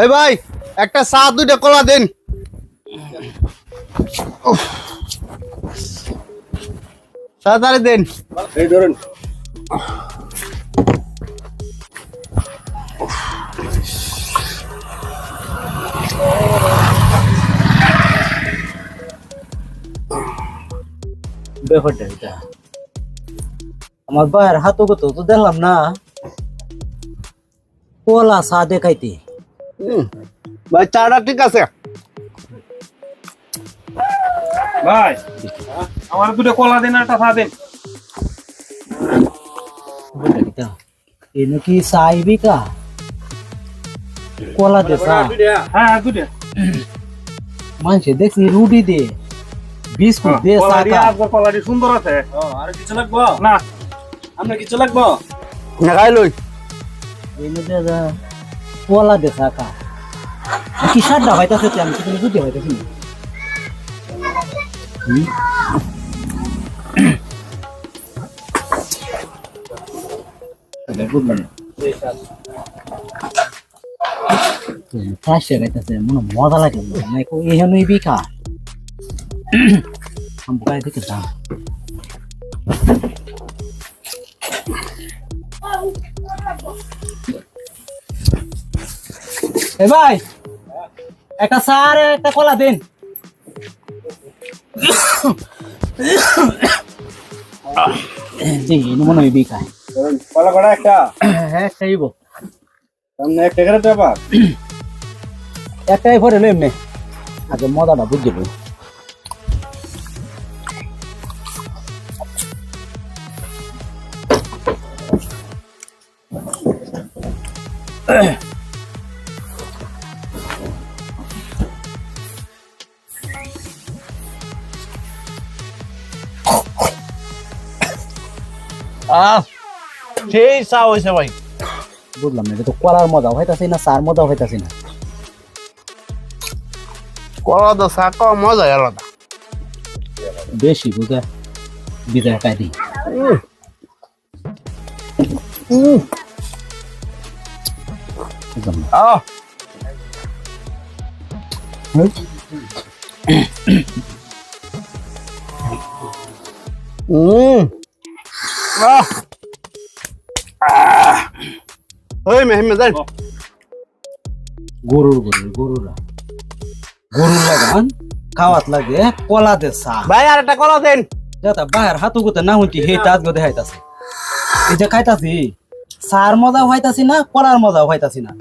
এই ভাই একটা চা দুইটা কলা দেন। তাড়াতাড়ি দেন। এই ধরেন। ব্যাপারটা এটা আমার ভাইয়ের হাতও কত তো দেখলাম না কলা চা দেখাইতে। ভাই চাটা ঠিক আছে। ভাই আমার দুটো কলা দিন আর একটা চা দিন। এনে কি চা আইবি কা কলা দে চা। হ্যাঁ দুটো মানুষে দেখছি রুটি দে বিস্কুট দে চা কা। কলাটি সুন্দর আছে। আর কিছু লাগবো না আমরা কিছু লাগবো না খাই লই। এনে দে যা কলা দে চা কা। কি সাদা হইতাছে আমি কিছু বুঝতে হইতাছি না। Pressure gaitaছে মনে মজা লাগে না কো এহেনই বিকা हम बाय দিকে দাম এ ভাই একটা সার একটা কলা দেন। জি মনে হয় বিকা কলা কটা একটা হ্যাঁ খাইব সামনে একটা করে দেবা। একটাই ভরে এমনি আগে মজাটা বুঝে লই। সেই চা হয়েছে ভাই। বুঝলাম না এটা তো কলার মজা হইতাছে না সার মজা হইতাছে না। কলা তো চা খাওয়া মজাই আলাদা। বেশি বুঝা বিদায় খাই দিই। বুঝলাম না। আহ আহ ওই মেহমেদ গরুর গরুরা গরুর লাগান খাওয়াত লাগে কলা দে চা। ভাই আর একটা কলা দেন। যাতা বাহার হাতু গুতে না হইতি হে তাজ গো দেখাইতাছে এই যে খাইতাছি সার মজা হইতাছি না কলার মজা হইতাছি না